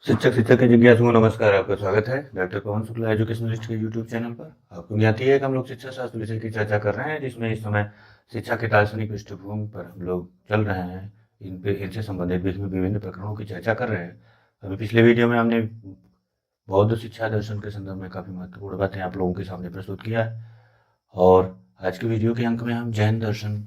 शिक्षक के जिज्ञासुओं को नमस्कार। आपका स्वागत है डॉक्टर पवन शुक्ला एजुकेशनलिस्ट के यूट्यूब चैनल पर। आपको ज्ञात ही है कि हम लोग शिक्षा शास्त्र विषय की चर्चा कर रहे हैं, जिसमें इस समय शिक्षा के दार्शनिक पृष्ठभूमि पर हम लोग चल रहे हैं। इनसे संबंधित विभिन्न प्रकरणों की चर्चा कर रहे हैं। अभी पिछले वीडियो में हमने बौद्ध शिक्षा दर्शन के संदर्भ में काफ़ी महत्वपूर्ण बातें आप लोगों के सामने प्रस्तुत किया है, और आज के वीडियो के अंक में हम जैन दर्शन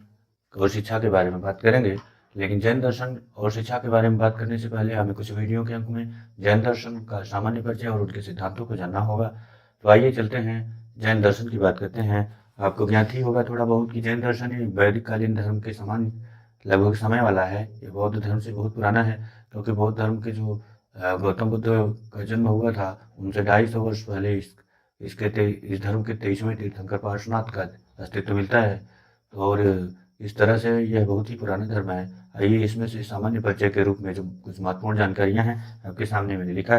और शिक्षा के बारे में बात करेंगे। लेकिन जैन दर्शन और शिक्षा के बारे में बात करने से पहले हमें कुछ वीडियो के अंक में जैन दर्शन का सामान्य परिचय और उनके सिद्धांतों को जानना होगा। तो आइए चलते हैं, जैन दर्शन की बात करते हैं। आपको ज्ञात ही होगा थोड़ा बहुत कि जैन दर्शन एक वैदिक कालीन धर्म के समान लगभग समय वाला है। ये बौद्ध धर्म से बहुत पुराना है, क्योंकि बौद्ध धर्म के जो गौतम बुद्ध का जन्म हुआ था उनसे 250 वर्ष पहले इस धर्म के 23वें तीर्थंकर पार्श्वनाथ का अस्तित्व मिलता है। और इस तरह से यह बहुत ही पुराना धर्म है। आइए इसमें से सामान्य परिचय के रूप में जो कुछ महत्वपूर्ण जानकारियां हैं आपके सामने मैंने देखा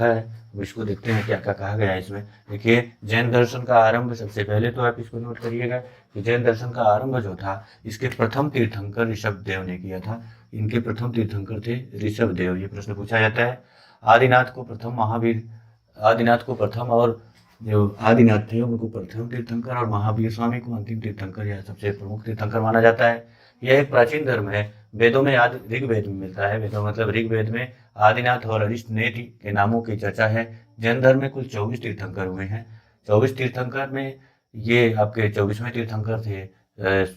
है, इसको देखते हैं क्या क्या कहा गया है इसमें। देखिए, जैन दर्शन का आरंभ, सबसे पहले तो आप इसको नोट करिएगा कि जैन दर्शन का आरंभ जो था, इसके प्रथम तीर्थंकर ऋषभ देव ने किया था। इनके प्रथम तीर्थंकर थे ऋषभ देव। ये प्रश्न पूछा जाता है। आदिनाथ को प्रथम और जो आदिनाथ थे उनको प्रथम तीर्थंकर और महावीर स्वामी को अंतिम तीर्थंकर या सबसे प्रमुख तीर्थंकर माना जाता है। यह एक प्राचीन धर्म है। वेदों में ऋग्वेद में मिलता है। वेदों मतलब ऋग्वेद में आदिनाथ और अरिष्टनेति के नामों की चर्चा है। जैन धर्म में कुल 24 तीर्थंकर हुए हैं। 24 तीर्थंकर में ये आपके 24वें तीर्थंकर थे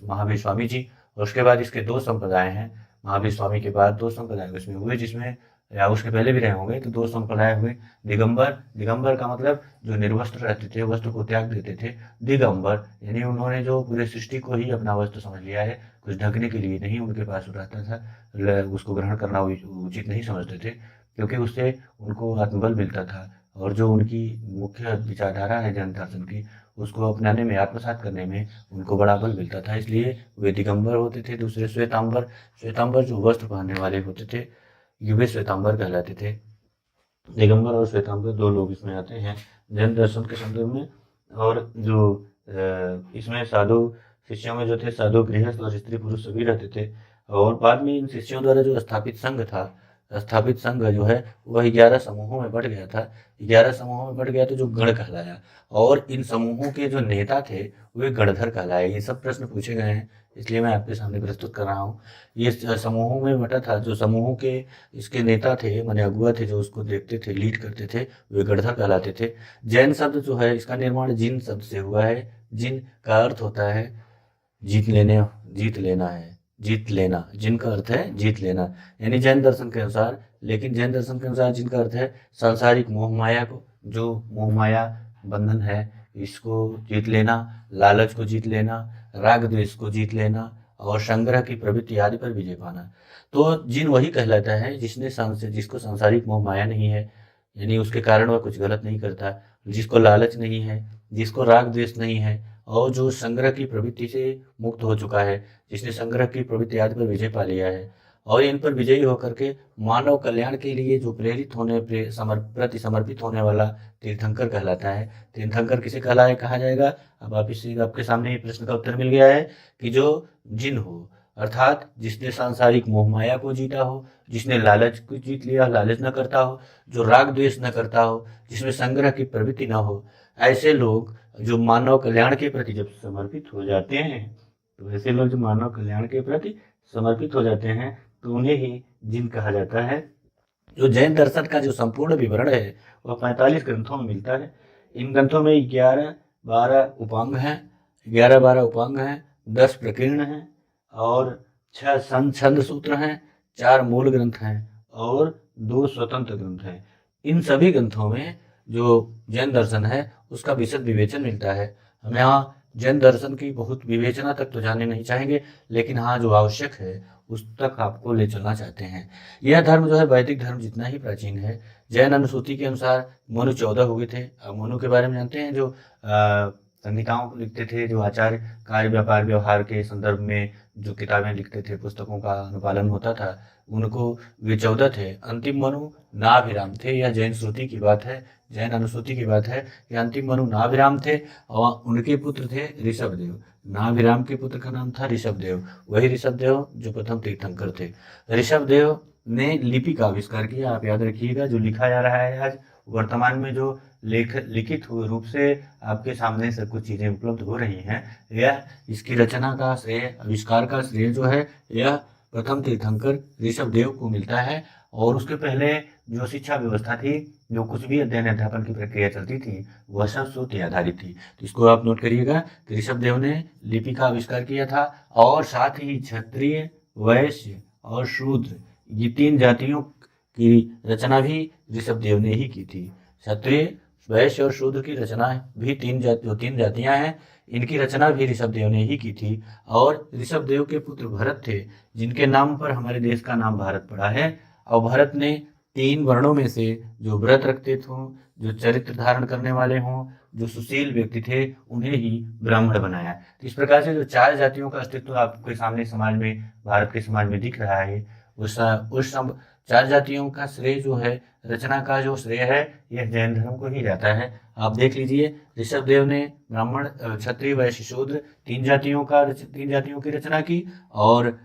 महावीर स्वामी जी। और उसके बाद इसके दो संप्रदाय हैं। महावीर स्वामी के बाद दो संप्रदाय उसमें हुए, जिसमें या उसके पहले भी रहे होंगे, तो दो संप्रदाय हुए। दिगंबर का मतलब जो निर्वस्त्र रहते थे, वस्त्र को त्याग देते थे। दिगंबर यानी उन्होंने जो पूरे सृष्टि को ही अपना वस्त्र समझ लिया है, कुछ ढकने के लिए नहीं उनके पास रहता था। उसको ग्रहण करना उचित नहीं समझते थे, क्योंकि उससे उनको आत्मबल मिलता था। और जो उनकी मुख्य विचारधारा है जैन दर्शन की, उसको अपनाने में, आत्मसात करने में उनको बड़ा बल मिलता था, इसलिए वे दिगंबर होते थे। दूसरे श्वेतांबर जो वस्त्र पहनने वाले होते थे, ये वे श्वेतांबर कहलाते थे। दिगंबर और श्वेतांबर दो लोग इसमें आते हैं जैन दर्शन के संदर्भ में। और जो इसमें साधु शिष्यों में जो थे, साधु गृहस्थ और स्त्री पुरुष सभी रहते थे। और बाद में इन शिष्यों द्वारा जो स्थापित संघ जो है वह 11 समूहों में बढ़ गया था। 11 समूहों में बढ़ गया तो जो गण कहलाया, और इन समूहों के जो नेता थे वे गणधर कहलाए। ये सब प्रश्न पूछे गए हैं, इसलिए मैं आपके सामने प्रस्तुत कर रहा हूँ। ये समूहों में बटा था। जो समूहों के इसके नेता थे, माने अगुआ थे, जो उसको देखते थे, लीड करते थे, वे गणधर कहलाते थे। जैन शब्द जो है, इसका निर्माण जिन शब्द से हुआ है। जिन का अर्थ होता है जीत लेना। जिन का अर्थ है जीत लेना, यानी जैन दर्शन के अनुसार। लेकिन जैन दर्शन के अनुसार जिनका अर्थ है सांसारिक मोह माया को, जो मोह माया बंधन है, इसको जीत लेना, लालच को जीत लेना, राग द्वेष को जीत लेना, और संग्रह की प्रवृत्ति आदि पर विजय पाना। तो जिन वही कहलाता है जिसको सांसारिक मोह माया नहीं है, यानी उसके कारण वह कुछ गलत नहीं करता, जिसको लालच नहीं है, जिसको राग द्वेष नहीं है, और जो संग्रह की प्रवृत्ति से मुक्त हो चुका है, जिसने संग्रह की प्रवृत्ति आदि पर विजय पा लिया है, और इन पर विजयी होकर के मानव कल्याण के लिए जो प्रति समर्पित होने वाला तीर्थंकर कहलाता है। तीर्थंकर किसे कहा जाएगा? अब आपके सामने ये प्रश्न का उत्तर मिल गया है कि जो जिन हो, अर्थात जिसने सांसारिक मोह माया को जीता हो, जिसने लालच को जीत लिया, लालच न करता हो, जो राग द्वेष न करता हो, जिसमें संग्रह की प्रवृत्ति न हो, ऐसे लोग जो मानव कल्याण के प्रति जब समर्पित हो जाते हैं, तो ऐसे लोग जो मानव कल्याण के प्रति समर्पित हो जाते हैं, तो उन्हें ही जिन कहा जाता है। जो जैन दर्शन का जो संपूर्ण विवरण है वह 45 ग्रंथों में मिलता है। इन ग्रंथों में 11-12 उपांग हैं, 10 प्रकीर्ण हैं, और 6 छंद सूत्र हैं, 4 मूल ग्रंथ हैं, और 2 स्वतंत्र ग्रंथ हैं। इन सभी ग्रंथों में जो जैन दर्शन है उसका विशद विवेचन मिलता है। हम यहाँ जैन दर्शन की बहुत विवेचना तक तो जाने नहीं चाहेंगे, लेकिन हाँ, जो आवश्यक है उस तक आपको ले चलना चाहते हैं। यह धर्म जो है वैदिक धर्म जितना ही प्राचीन है। जैन अनुसूची के अनुसार मनु 14 हुए थे। अब मनु के बारे में जानते हैं, जो संहिताओं को लिखते थे, जो आचार कार्य व्यापार व्यवहार के संदर्भ में जो किताबें लिखते थे, पुस्तकों का अनुपालन होता था, उनको वे 14 थे। अंतिम मनु नाभिराम थे। यह जैन श्रुति की बात है, जैन अनुसूची की बात है कि अंतिम मनु नाभिराम थे, और उनके पुत्र थे ऋषभदेव। नाभिराम के पुत्र का नाम था ऋषभदेव, वही ऋषभदेव जो प्रथम तीर्थंकर थे। ऋषभदेव ने लिपि का आविष्कार किया। आप याद रखिएगा, जो लिखा जा रहा है आज वर्तमान में, जो लिखित रूप से आपके सामने सब कुछ चीज़ें उपलब्ध हो रही हैं, यह इसकी रचना का श्रेय, आविष्कार का श्रेय जो है, यह प्रथम तीर्थंकर ऋषभदेव को मिलता है। और उसके पहले जो शिक्षा व्यवस्था थी, जो कुछ भी अध्ययन अध्यापन की प्रक्रिया चलती थी, वह सब श्रुति आधारित थी। तो इसको आप नोट करिएगा कि ऋषभदेव ने लिपि का आविष्कार किया था, और साथ ही क्षत्रिय, वैश्य और शूद्र, ये 3 जातियों की रचना भी ऋषभदेव ने ही की थी। क्षत्रिय, वैश्य और शूद्र की रचना भी जो 3 जातियां हैं, इनकी रचना भी ऋषभदेव ने ही की थी। और ऋषभदेव के पुत्र भरत थे, जिनके नाम पर हमारे देश का नाम भारत पड़ा है। और भरत ने 3 वर्णों में से जो व्रत रखते थे, जो चरित्र धारण करने वाले हों, जो सुशील व्यक्ति थे, उन्हें ही ब्राह्मण बनाया। तो इस प्रकार से जो 4 जातियों का अस्तित्व आपके सामने समाज में, भारत के समाज में दिख रहा है, उस 4 जातियों का श्रेय जो है, रचना का जो श्रेय है, यह जैन धर्म को ही जाता है। आप देख लीजिए, ऋषभदेव ने ब्राह्मण, क्षत्रिय, वैश्य, शूद्र 3 जातियों की रचना की। और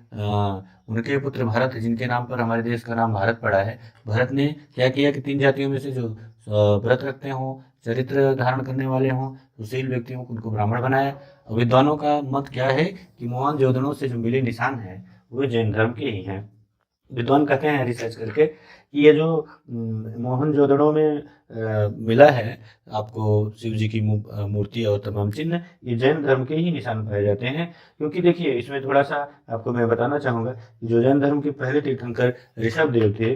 उनके पुत्र भरत, जिनके नाम पर हमारे देश का नाम भारत पड़ा है, भरत ने क्या किया कि 3 जातियों में से जो व्रत रखते हों, चरित्र धारण करने वाले हों, सुशील व्यक्तियों को, उनको ब्राह्मण बनाया। विद्वानों का मत क्या है कि मोहनजोदड़ो से जो मिले निशान हैं, वो जैन धर्म के ही हैं। विद्वान कहते हैं रिसर्च करके कि ये जो मोहनजोदड़ो में मिला है आपको शिव जी की मूर्ति और तमाम चिन्ह, ये जैन धर्म के ही निशान पाए जाते हैं। क्योंकि देखिए, इसमें थोड़ा सा आपको मैं बताना चाहूँगा कि जो जैन धर्म के पहले तीर्थंकर ऋषभदेव थे,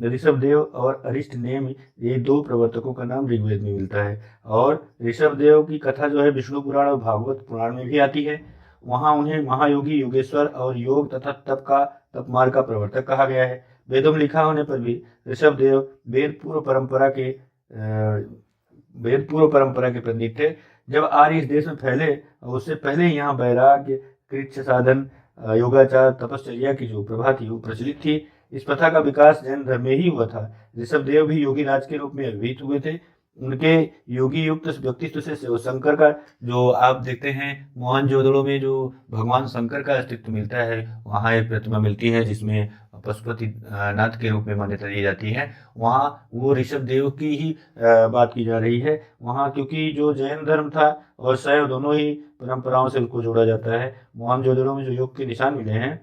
ऋषभदेव और अरिष्टनेमि, ये 2 प्रवर्तकों का नाम ऋग्वेद में मिलता है। और ऋषभदेव की कथा जो है विष्णु पुराण और भागवत पुराण में भी आती है। वहाँ उन्हें महायोगी, योगेश्वर और योग तथा तप मार्ग का प्रवर्तक कहा गया है। वेदों में लिखा होने पर भी ऋषभदेव वेद पूर्व परंपरा के प्रतीक थे। जब आर्य इस देश में फैले, उससे पहले यहाँ वैराग्य, कृच्छ साधन, योगाचार, तपश्चर्या की जो प्रभा थी, वो प्रचलित थी। इस प्रथा का विकास जैन धर्म में ही हुआ था। ऋषभदेव भी योगी राज के रूप में अभिहित हुए थे। उनके योगी युक्त व्यक्तित्व से शंकर का, जो आप देखते हैं मोहनजोदड़ो में जो भगवान शंकर का अस्तित्व मिलता है, वहाँ एक प्रतिमा मिलती है जिसमें पशुपति नाथ के रूप में मान्यता दी जाती है। वहाँ वो ऋषभदेव की ही बात की जा रही है वहाँ, क्योंकि जो जैन धर्म था और शैव, दोनों ही परंपराओं से उसको जोड़ा जाता है। मोहनजोदड़ो में जो योग के निशान मिले हैं,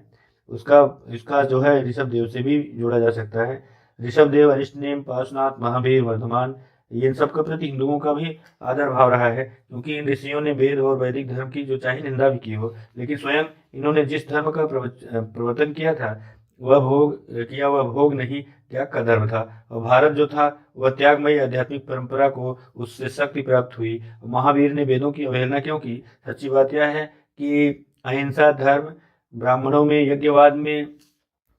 इसका जो है ऋषभदेव से भी जोड़ा जा सकता है। ऋषभदेव, अरिष्टनेम, पार्श्वनाथ, महावीर, वर्धमान, इन सब के प्रति हिंदुओं का भी आदर भाव रहा है, क्योंकि इन ऋषियों ने वेद और वैदिक धर्म की जो चाहे निंदा भी की हो, लेकिन स्वयं इन्होंने जिस धर्म का प्रवर्तन किया था, वह भोग नहीं, त्याग का धर्म था। और भारत जो था, वह त्यागमयी आध्यात्मिक परंपरा को, उससे शक्ति प्राप्त हुई। महावीर ने वेदों की अवहेलना क्यों की? सच्ची बात यह है कि अहिंसा धर्म, ब्राह्मणों में यज्ञवाद में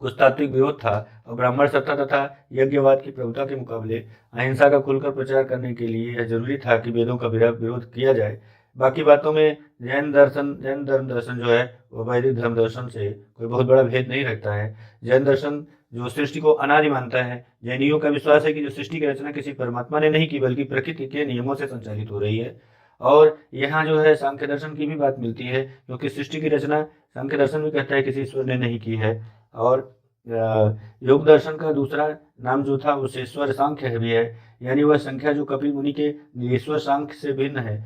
कुछ तात्विक विरोध था, और ब्राह्मण सत्ता तथा यज्ञवाद की प्रभुता के मुकाबले अहिंसा का खुलकर प्रचार करने के लिए यह जरूरी था कि वेदों का विरोध किया जाए। बाकी बातों में जैन धर्म दर्शन जो है, वो वैदिक धर्म दर्शन से कोई बहुत बड़ा भेद नहीं रखता है। जैन दर्शन जो सृष्टि को अनादि मानता है। जैनियों का विश्वास है कि जो सृष्टि की रचना किसी परमात्मा ने नहीं की, बल्कि प्रकृति के नियमों से संचालित हो रही है। और यहाँ जो है सांख्य दर्शन की भी बात मिलती है, क्योंकि सृष्टि की रचना सांख्य दर्शन भी कहता है किसी ईश्वर ने नहीं की है। और योग दर्शन का दूसरा नाम जो था, वो शेश्वर सांख्य भी है, यानी वह संख्या जो कपिल मुनि के ईश्वर सांख्य से भिन्न है।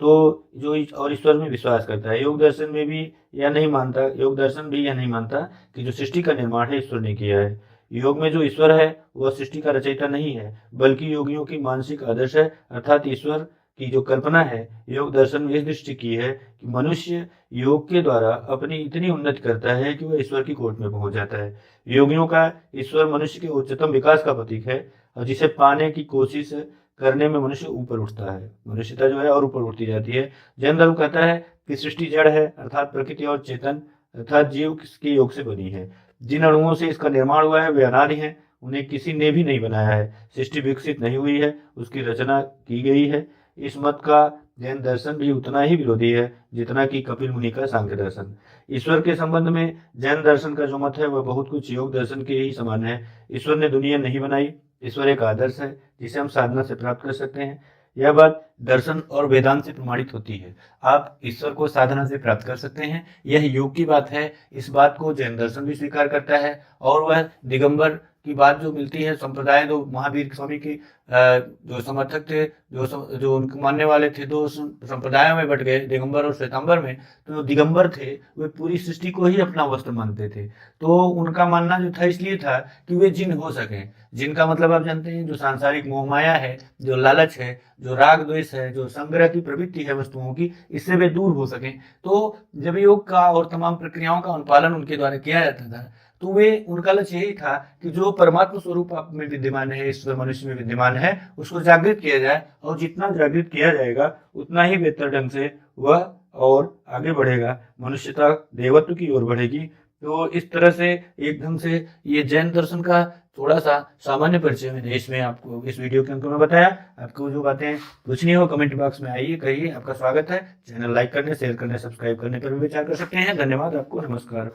तो जो और ईश्वर में विश्वास करता है। योग दर्शन भी यह नहीं मानता कि जो सृष्टि का निर्माण है ईश्वर ने किया है। योग में जो ईश्वर है, वह सृष्टि का रचयिता नहीं है, बल्कि योगियों की मानसिक आदर्श है, अर्थात ईश्वर की जो कल्पना है, योग दर्शन में इस दृष्टि की है कि मनुष्य योग के द्वारा अपनी इतनी उन्नति करता है कि वह ईश्वर की कोट में पहुंच जाता है। योगियों का ईश्वर मनुष्य के उच्चतम विकास का प्रतीक है, और जिसे पाने की कोशिश करने में मनुष्य ऊपर उठता है, मनुष्यता जो है और ऊपर उठती जाती है। जैन धर्म कहता है कि सृष्टि जड़ है, अर्थात प्रकृति और चेतन अर्थात जीव के योग से बनी है। जिन अणुओं से इसका निर्माण हुआ है, वे अनादि हैं, उन्हें किसी ने भी नहीं बनाया है। सृष्टि विकसित नहीं हुई है, उसकी रचना की गई है। इस मत का जैन दर्शन भी उतना ही विरोधी है जितना कि कपिल मुनि का सांख्य दर्शन। ईश्वर के संबंध में जैन दर्शन का जो मत है, वह बहुत कुछ योग दर्शन के ही समान है। ईश्वर ने दुनिया नहीं बनाई, ईश्वर एक आदर्श है जिसे हम साधना से प्राप्त कर सकते हैं। यह बात दर्शन और वेदांत से प्रमाणित होती है। आप ईश्वर को साधना से प्राप्त कर सकते हैं, यह योग की बात है। इस बात को जैन दर्शन भी स्वीकार करता है। और वह दिगंबर की बात जो मिलती है संप्रदाय, दो महावीर स्वामी की जो समर्थक थे, जो उनको मानने वाले थे, दो संप्रदायों में बट गए, दिगंबर और श्वेतांबर में। तो जो दिगंबर थे वे पूरी सृष्टि को ही अपना वस्त्र मानते थे। तो उनका मानना जो था इसलिए था कि वे जिन हो सकें। जिन का मतलब आप जानते हैं, जो सांसारिक मोहमाया है, जो लालच है, जो राग द्वेष है, जो संग्रह की प्रवृत्ति है वस्तुओं की, इससे वे दूर हो सकें। तो जब योग का और तमाम प्रक्रियाओं का अनुपालन उनके द्वारा किया जाता था, तो वे उनका लक्ष्य यही था कि जो परमात्मा स्वरूप आप में विद्यमान है, ईश्वर मनुष्य में विद्यमान है, उसको जागृत किया जाए। और जितना जागृत किया जाएगा उतना ही बेहतर ढंग से वह और आगे बढ़ेगा, मनुष्यता देवत्व की ओर बढ़ेगी। तो इस तरह से एक ढंग से ये जैन दर्शन का थोड़ा सा सामान्य परिचय मैंने इसमें आपको इस वीडियो के अंक में बताया। आपको जो बातें पूछनी हो कमेंट बॉक्स में आइए, कहिए, आपका स्वागत है। चैनल लाइक करने, शेयर करने, सब्सक्राइब करने पर भी विचार कर सकते हैं। धन्यवाद आपको, नमस्कार।